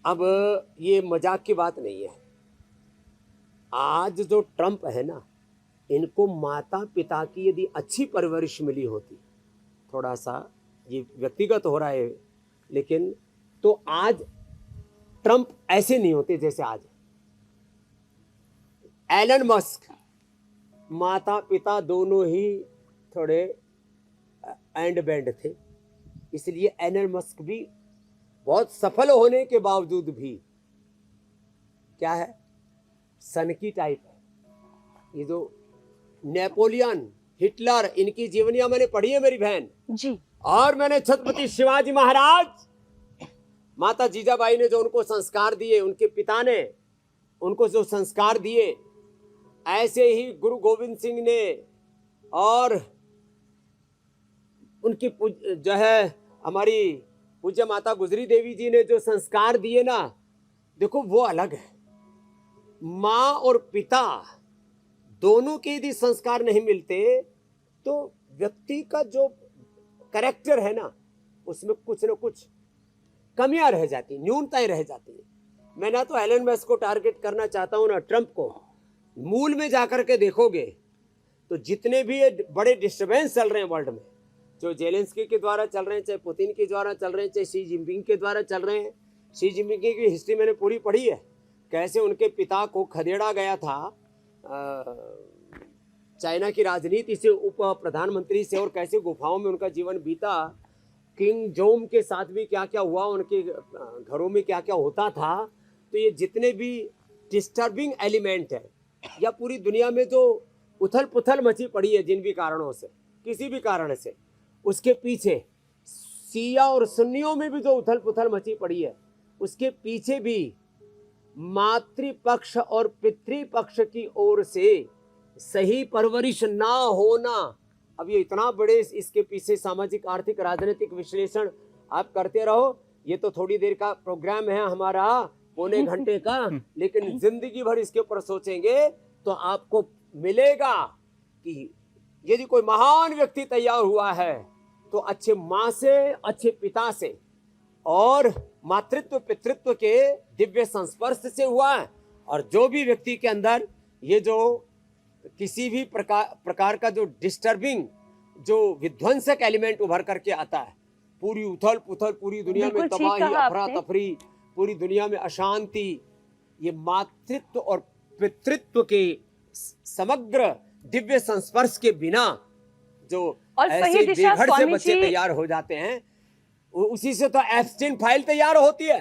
अब ये मजाक की बात नहीं है। आज जो ट्रंप है ना, इनको माता पिता की यदि अच्छी परवरिश मिली होती, थोड़ा सा ये व्यक्तिगत हो रहा है लेकिन, तो आज ट्रंप ऐसे नहीं होते जैसे आज। एलन मस्क, माता पिता दोनों ही थोड़े एंड बैंड थे, इसलिए एलन मस्क भी बहुत सफल होने के बावजूद भी क्या है, सन की टाइप है। ये जो नेपोलियन, हिटलर, इनकी जीवनियां मैंने पढ़ी है मेरी बहन जी। और मैंने छत्रपति शिवाजी महाराज, माता जीजाबाई ने जो उनको संस्कार दिए, उनके पिता ने उनको जो संस्कार दिए, ऐसे ही गुरु गोविंद सिंह ने और उनकी जो है हमारी पूज्य माता गुजरी देवी जी ने जो संस्कार दिए ना, देखो वो अलग है। माँ और पिता दोनों के यदि संस्कार नहीं मिलते तो व्यक्ति का जो कैरेक्टर है ना, उसमें कुछ न कुछ कमियां रह जाती, न्यूनताएं रह जाती है। मैं ना तो एलन मस्क को टारगेट करना चाहता हूं ना ट्रंप को। मूल में जाकर के देखोगे तो जितने भी ये बड़े डिस्टर्बेंस चल रहे हैं वर्ल्ड में, जो जेलेंस्की के द्वारा चल रहे हैं, चाहे पुतिन के द्वारा चल रहे हैं, चाहे शी जिनपिंग के द्वारा चल रहे हैं। शी जिनपिंग की हिस्ट्री मैंने पूरी पढ़ी है, कैसे उनके पिता को खदेड़ा गया था चाइना की राजनीति से, उप प्रधानमंत्री से, और कैसे गुफाओं में उनका जीवन बीता। किंग जोम के साथ भी क्या क्या हुआ, उनके घरों में क्या क्या होता था। तो ये जितने भी डिस्टर्बिंग एलिमेंट है या पूरी दुनिया में जो उथल पुथल मची पड़ी है जिन भी कारणों से, किसी भी कारण से, उसके पीछे शिया और सुन्नियों में भी जो उथल पुथल मची पड़ी है, उसके पीछे भी मातृपक्ष और पितृपक्ष की ओर से सही परवरिश ना होना। अब ये इतना बड़े इसके पीछे सामाजिक आर्थिक राजनीतिक विश्लेषण आप करते रहो, ये तो थोड़ी देर का प्रोग्राम है हमारा, पौने घंटे का, लेकिन जिंदगी भर इसके ऊपर सोचेंगे तो आपको मिलेगा कि यदि कोई महान व्यक्ति तैयार हुआ है तो अच्छे माँ से, अच्छे पिता से और मातृत्व पितृत्व के दिव्य संस्पर्श से हुआ है। और जो भी व्यक्ति के अंदर ये जो किसी भी प्रकार का जो डिस्टर्बिंग, जो विध्वंसक एलिमेंट उभर करके आता है, पूरी उथल पुथल, पूरी दुनिया में तबाही, अफरा तफरी, पूरी दुनिया में अशांति, ये मातृत्व और पितृत्व के समग्र दिव्य संस्पर्श के बिना जो ऐसे बेघर से बच्चे तैयार हो जाते हैं, उसी से तो एप्स्टीन फाइल तैयार होती है।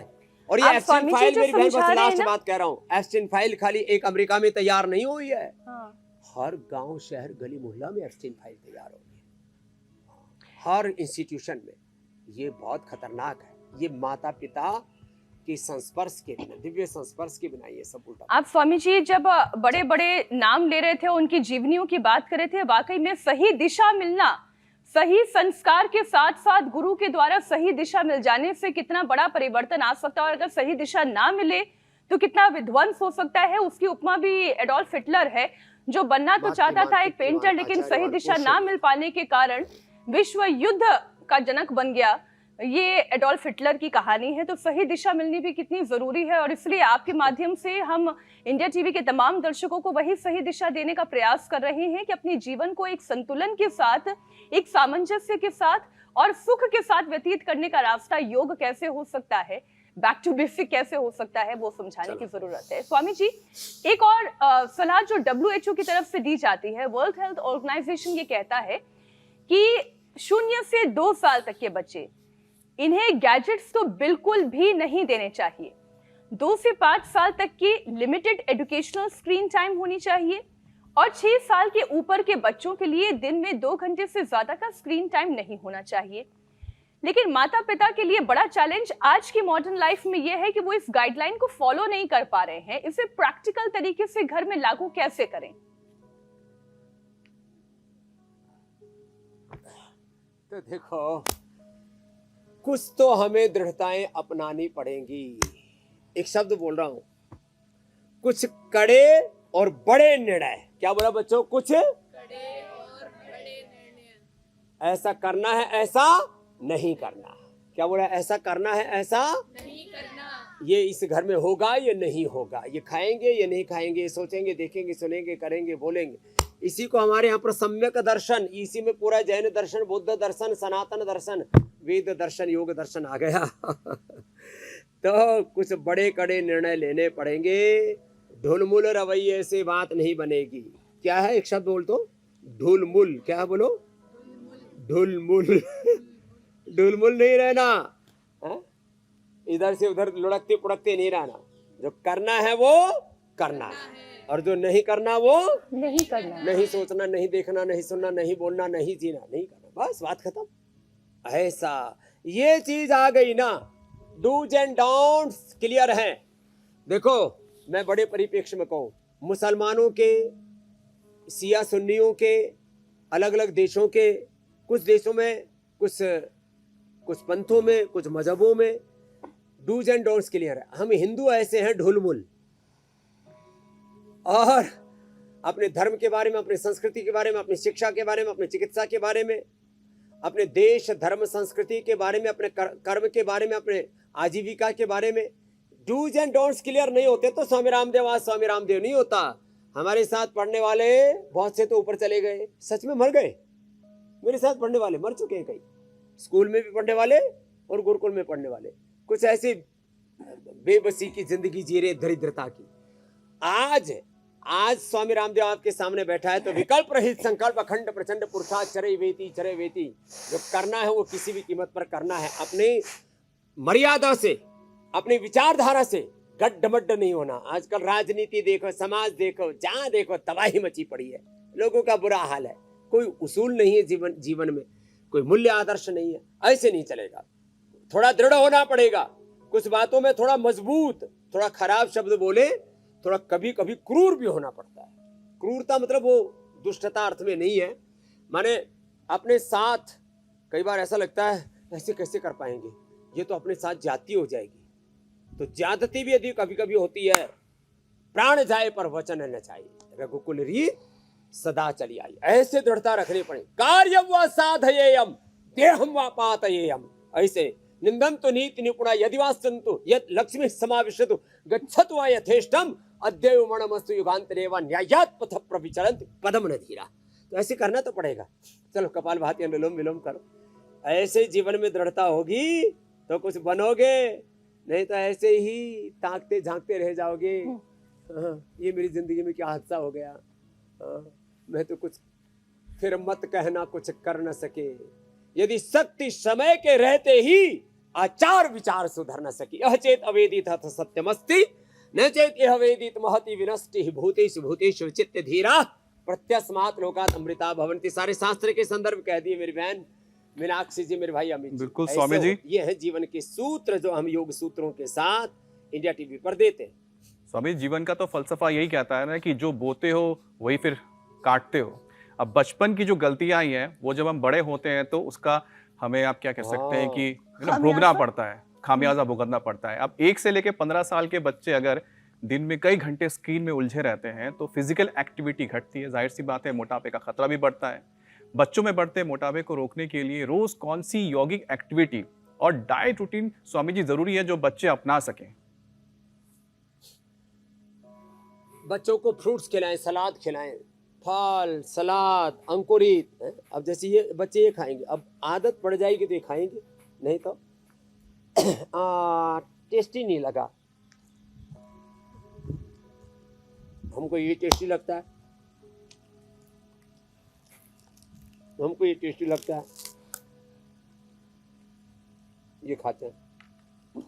और ये एप्स्टीन फाइल, मेरी बहन, बस लास्ट बात कह रहा हूँ, एप्स्टीन फाइल खाली एक अमेरिका में तैयार नहीं हुई है, हर गांव शहर गली मोहल्ला में एप्स्टीन फाइल तैयार हो गई है, हर इंस्टीट्यूशन में। ये बहुत खतरनाक है। ये माता पिता के संस्पर्श के बिना, दिव्य संस्पर्श के बिना ये सब उल्टा। आप स्वामी जी जब बड़े बड़े नाम ले रहे थे, उनकी जीवनियों की बात कर रहे थे, वाकई में सही दिशा मिलना, सही संस्कार के साथ साथ गुरु के द्वारा सही दिशा मिल जाने से कितना बड़ा परिवर्तन आ सकता है, और अगर सही दिशा ना मिले तो कितना विध्वंस हो सकता है। उसकी उपमा भी एडोल्फ हिटलर है, जो बनना तो चाहता था एक पेंटर, लेकिन सही दिशा ना मिल पाने के कारण विश्व युद्ध का जनक बन गया। ये एडोल्फ हिटलर की कहानी है। तो सही दिशा मिलनी भी कितनी जरूरी है, और इसलिए आपके माध्यम से हम इंडिया टीवी के तमाम दर्शकों को वही सही दिशा देने का प्रयास कर रहे हैं कि अपने जीवन को एक संतुलन के साथ, एक सामंजस्य के साथ और सुख के साथ व्यतीत करने का रास्ता योग कैसे हो सकता है, बैक टू बेसिक कैसे हो सकता है, वो समझाने की जरूरत है। स्वामी जी, एक और सलाह जो WHO की तरफ से दी जाती है, वर्ल्ड हेल्थ ऑर्गेनाइजेशन ये कहता है कि 0 से 2 साल तक के बच्चे, इन्हें गैजेट्स तो बिल्कुल भी नहीं देने चाहिए। 2 से 5 साल तक की लिमिटेड एजुकेशनल स्क्रीन टाइम होनी चाहिए, और 6 साल के ऊपर के बच्चों के लिए दिन में 2 घंटे से ज्यादा का स्क्रीन टाइम नहीं होना चाहिए। लेकिन माता पिता के लिए बड़ा चैलेंज आज की मॉडर्न लाइफ में यह है कि वो इस गाइडलाइन को फॉलो नहीं कर पा रहे हैं। इसे प्रैक्टिकल तरीके से घर में लागू कैसे करें? तो देखो, कुछ तो हमें दृढ़ताएं अपनानी पड़ेंगी। एक शब्द बोल रहा हूं, कुछ कड़े और बड़े निर्णय। क्या बोला बच्चों? कुछ कड़े और बड़े निर्णय। ऐसा करना है, ऐसा नहीं करना। क्या बोला? ऐसा करना है, ऐसा नहीं करना। ये इस घर में होगा, ये नहीं होगा, ये खाएंगे, ये नहीं खाएंगे, ये सोचेंगे, देखेंगे, सुनेंगे, करेंगे, बोलेंगे। इसी को हमारे यहाँ पर सम्यक दर्शन, इसी में पूरा जैन दर्शन, बुद्ध दर्शन, सनातन दर्शन, वेद दर्शन, योग दर्शन आ गया। तो कुछ बड़े कड़े निर्णय लेने पड़ेंगे। ढुलमुल रवैये से बात नहीं बनेगी। क्या है? एक शब्द बोल तो, ढुलमुल। क्या बोलो? ढुलमुल। ढुलमुल नहीं रहना, इधर से उधर लुढ़कते पुढ़कते नहीं रहना। जो करना है वो करना है, और जो नहीं करना वो नहीं करना। नहीं सोचना, नहीं देखना, नहीं सुनना, नहीं बोलना, नहीं जीना, नहीं करना। बस बात खत्म। ऐसा ये चीज आ गई ना, डूज एंड डोंट्स क्लियर है। देखो, मैं बड़े परिप्रेक्ष्य में कहूं, मुसलमानों के सिया सुन्नियों के, अलग अलग देशों के, कुछ देशों में, कुछ पंथों में, कुछ मजहबों में डूज एंड डोंट्स क्लियर है। हम हिंदू ऐसे हैं ढुलमुल, और अपने धर्म के बारे में, अपनी संस्कृति के बारे में, अपनी शिक्षा के बारे में, अपनी चिकित्सा के बारे में, अपने देश धर्म संस्कृति के बारे में, अपने कर्म के बारे में, अपने आजीविका के बारे में डूज एंड डोंट्स क्लियर नहीं होते तो स्वामी रामदेव आज स्वामी रामदेव नहीं होता। हमारे साथ पढ़ने वाले बहुत से तो ऊपर चले गए, सच में मर गए। मेरे साथ पढ़ने वाले मर चुके हैं, कई स्कूल में भी पढ़ने वाले और गुरुकुल में पढ़ने वाले, कुछ ऐसी बेबसी की जिंदगी जी रहे, दरिद्रता की। आज स्वामी रामदेव आपके सामने बैठा है तो विकल्प रहित संकल्प अखंड प्रचंड पुरुषार्थ चरे वेती जो करना है वो किसी भी कीमत पर करना है। अपनी मर्यादा से, अपनी विचारधारा से गड्ढमड्ढ नहीं होना। आजकल राजनीति देखो, समाज देखो, जहां देखो तबाही मची पड़ी है, लोगों का बुरा हाल है। कोई उसूल नहीं है जीवन में, कोई मूल्य आदर्श नहीं है। ऐसे नहीं चलेगा, थोड़ा दृढ़ होना पड़ेगा। कुछ बातों में थोड़ा मजबूत, थोड़ा खराब शब्द बोले, थोड़ा कभी कभी क्रूर भी होना पड़ता है। क्रूरता मतलब वो दुष्टता अर्थ में नहीं है, माने अपने साथ कई बार ऐसा लगता है ऐसे कैसे कर पाएंगे, ये तो अपने साथ जाती हो जाएगी। तो ज्यादती भी यदि कभी कभी होती है, प्राण जाए पर वचन न जाए, रघुकुल रीत सदा चली आई। ऐसे दृढ़ता रखनी पड़े। कार्यम व साधयेयम देहम व पातयेयम, ऐसे निंदन्तु नीति निपुणा यदि वा सन्तु यत् लक्ष्मी समाविशतु गच्छतु वा यथेष्टम अद्यमणमस्तु युगान्तरे वा न्यायात् पथ प्रविचरन्ति पदम न धीरा। तो ऐसे करना तो पड़ेगा। चलो कपालभाति अनुलोम विलोम करो, ऐसे जीवन में दृढ़ता होगी तो कुछ बनोगे, नहीं तो ऐसे ही ताकते झांकते रह जाओगे। ये मेरी जिंदगी में क्या हादसा हो गया, मैं तो कुछ, फिर मत कहना कुछ कर न सके, यदि शक्ति समय के रहते ही आचार विचार सुधर न सके। यह चेत अवेदित अथ सत्यमस्ति न चेत यह वेदित महति विनष्टि भूतेषु भूतेषु चित्त धीरा प्रत्यस्मात् लोकात् अमृता भवन्ति। सारे शास्त्र के संदर्भ कह दिए मेरी बहन मीनाक्षी जी, मेरे भाई अमित जी। बिल्कुल स्वामी जी, ये है जीवन के सूत्र जो हम योग सूत्रों के साथ इंडिया टीवी पर देते हैं। स्वामी जीवन का तो फलसफा यही कहता है ना कि जो बोते हो वही फिर काटते हो। अब बचपन की जो गलतियां आई हैं वो जब हम बड़े होते हैं तो उसका हमें आप क्या कह सकते हैं कि भोगना पड़ता है, खामियाजा भुगतना पड़ता है। अब 1 से लेकर 15 साल के बच्चे अगर दिन में कई घंटे स्क्रीन में उलझे रहते हैं तो फिजिकल एक्टिविटी घटती है, जाहिर सी बात है मोटापे का खतरा भी बढ़ता है। बच्चों में बढ़ते मोटापे को रोकने के लिए रोज कौन सी यौगिक एक्टिविटी और डाइट रूटीन स्वामी जी जरूरी है जो बच्चे अपना सकें? बच्चों को फ्रूट्स खिलाएं, सलाद खिलाएं, फल सलाद अंकुरित। अब जैसे ये बच्चे ये खाएंगे, अब आदत पड़ जाएगी तो ये खाएंगे, नहीं तो टेस्टी नहीं लगा, हमको ये टेस्टी लगता है, हमको ये टेस्टी लगता है, ये खाते हैं।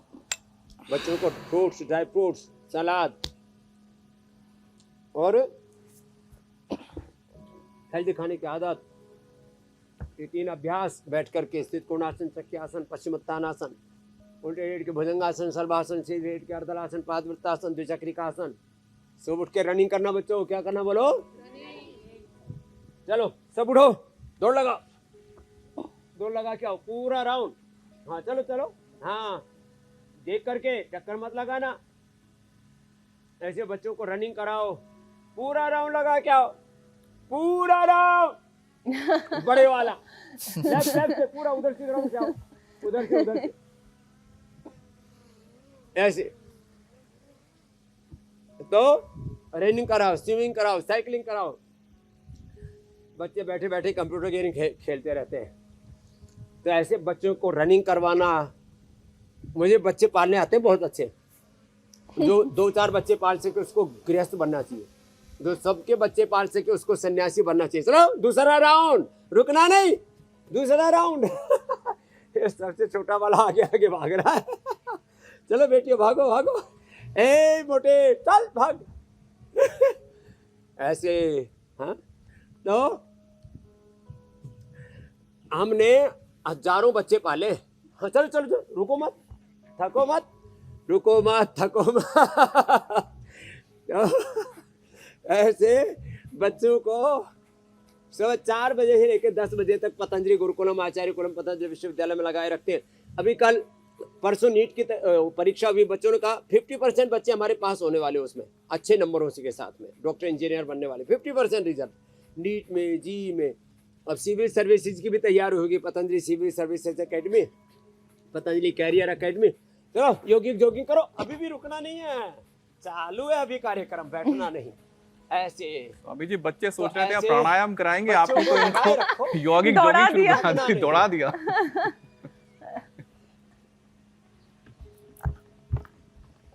बच्चों को फ्रूट्स, ड्राई फ्रूट्स, सलाद और हेल्दी खाने की आदत, ये 3 अभ्यास बैठ करके स्थित कोणासन, चक्रासन, पश्चिमोत्तानासन, उल्टे लेट के भुजंगासन, सर्वासन, सीधे लेट के अर्धलासन, पादवृत्तासन, द्विचक्रिकासन। सुबह उठ के रनिंग करना बच्चों, क्या करना बोलो? चलो सब उठो, दौड़ लगा के आओ पूरा राउंड। हाँ चलो चलो, हाँ देख करके चक्कर मत लगाना। ऐसे बच्चों को रनिंग कराओ, पूरा राउंड लगा के आओ, पूरा राउंड बड़े वाला, लेफ्ट से पूरा उधर से राउंड जाओ, उधर से ऐसे। तो रनिंग कराओ, स्विमिंग कराओ, साइकिलिंग कराओ। बच्चे बैठे बैठे कंप्यूटर गेम खेलते रहते हैं, तो ऐसे बच्चों को रनिंग करवाना। मुझे बच्चे पालने आते हैं बहुत अच्छे, जो 2-4 बच्चे पाल सके उसको गृहस्थ बनना चाहिए, जो सबके बच्चे पाल सके उसको सन्यासी बनना चाहिए। चलो दूसरा राउंड, रुकना नहीं, दूसरा राउंड। सबसे छोटा वाला आगे आगे भाग रहा है। चलो बेटियों भागो भागो, ए मोटे चल भाग। ऐसे हाँ, तो हमने हजारों बच्चे पाले। हाँ चलो चलो चलो, रुको मत, थको मत, रुको मत, थको मत। ऐसे बच्चों को सुबह 4 बजे से लेकर 10 बजे तक पतंजलि गुरुकुलम आचार्य कुलम पतंजलि विश्वविद्यालय में लगाए रखते हैं। अभी कल परसों नीट की परीक्षा हुई, बच्चों ने कहा 50% बच्चे हमारे पास होने वाले, उसमें अच्छे नंबरों के साथ में डॉक्टर इंजीनियर बनने वाले 50% रिजल्ट नीट में, जी में। अब सिविल सर्विसेज की भी तैयारी होगी, Patanjali civil services academy, Patanjali career academy. चलो योगिक जोगिंग करो, अभी भी रुकना नहीं है, चालू है अभी कार्यक्रम, बैठना नहीं। ऐसे अभी जी बच्चे सोच रहे थे आप ऐसे प्राणायाम कराएंगे, बच्चों आपने तो को लगाए इनको रखो। यौगिक दौड़ा जोगिंग दिया। शुरू करा दी, दौड़ा दिया।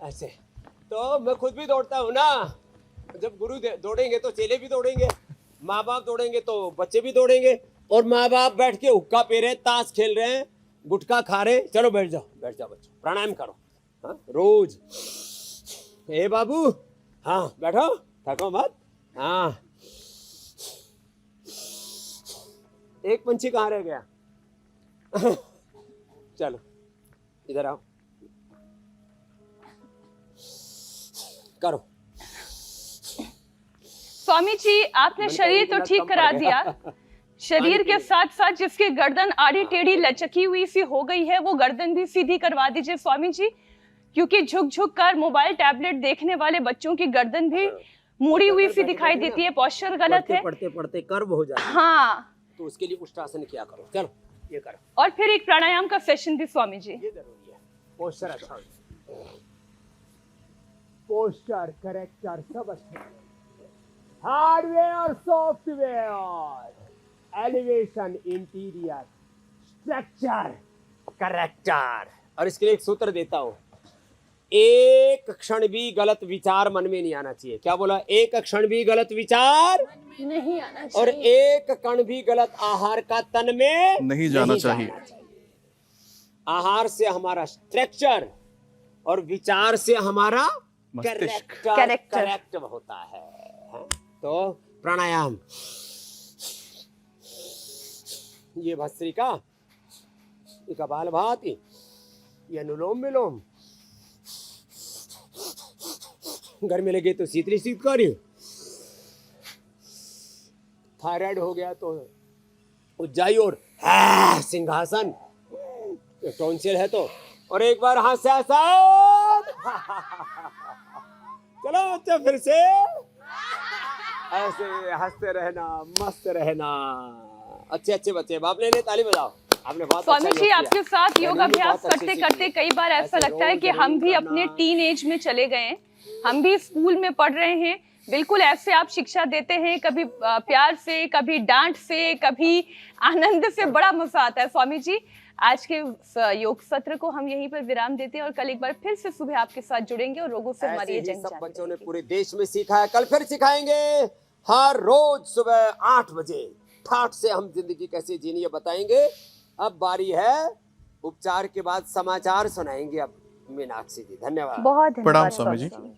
ऐसे तो मैं खुद भी दौड़ता हूँ ना, जब गुरु दौड़ेंगे तो चेले भी दौड़ेंगे, माँ बाप दौड़ेंगे तो बच्चे भी दौड़ेंगे। और माँ बाप बैठ के हुक्का पी रहे हैं, ताश खेल रहे हैं, गुटखा खा रहे हैं, चलो बैठ जाओ बच्चों, प्राणायाम करो। हाँ रोज, ए बाबू, हाँ बैठो, थको मत। हाँ एक पंछी कहाँ रह गया? चलो इधर आओ, करो। स्वामी जी आपने मैंने शरीर कहा तो इतना ठीक कम करा पड़ दिया, गया। शरीर के आगे। साथ साथ जिसकी गर्दन आड़ी टेढ़ी लचकी हुई सी हो गई है वो गर्दन भी सीधी करवा दीजिए स्वामी जी, क्योंकि झुक झुक कर मोबाइल टैबलेट देखने वाले बच्चों की गर्दन भी मुड़ी हुई सी दिखाई देती है, पोस्चर गलत है। पढ़ते पढ़ते कर्व हो जाए, हाँ, तो उसके लिए उष्टासन किया करो। चलो ये करो, और फिर एक प्राणायाम का सेशन भी स्वामी जी। ये जरूरी है। पोस्चर अच्छा हो, पोस्चर करेक्टर सब अच्छा, hardware software, elevation interior structure character. और इसके लिए एक सूत्र देता हूं, एक क्षण भी गलत विचार मन में नहीं आना चाहिए। क्या बोला? एक क्षण भी गलत विचार नहीं आना और चाहिए। एक कण भी गलत आहार का तन में नहीं जाना चाहिए। आहार से हमारा स्ट्रक्चर और विचार से हमारा मस्तिष्क। करेक्ट होता है। तो प्राणायाम, ये भस्त्रिका, ये कपालभाति, ये अनुलोम विलोम, घर में लगे तो शीतली शीतकारी, थायराइड हो गया तो उज्जाई और सिंहासन, टॉन्सिल है तो, और एक बार हास्यासन। चलो बच्चे फिर से ऐसे हंसते रहना, मस्त रहना। अच्छे अच्छे बच्चे, बाप ले ताली बजाओ। आपने बहुत स्वामी अच्छा जी योग आपके किया। साथ योग मैंने भी अभ्यास बहुत अच्छी करते सीखी। करते कई बार ऐसा ऐसे लगता है रोज कि हम भी रनिंग अपने करना। टीन एज में चले गए हैं, हम भी स्कूल में पढ़ रहे हैं। बिल्कुल ऐसे आप शिक्षा देते हैं, कभी प्यार से, कभी डांट से, कभी आनंद से, बड़ा मजा आता है। स्वामी जी आज के योग सत्र को हम यहीं पर विराम देते हैं और कल एक बार फिर से सुबह आपके साथ जुड़ेंगे और रोगों से हमारी ये ऐसे ही जंग सब जारी बच्चों ने रहेगी। पूरे देश में सीखा है, कल फिर सिखाएंगे। हर रोज सुबह 8 बजे ठाठ से हम जिंदगी कैसे जीनी है बताएंगे। अब बारी है उपचार के बाद समाचार सुनाएंगे अब मीनाक्षी जी। धन्यवाद। बहुत प्रणाम धन्यवाद स्वामी जी। स्वामी।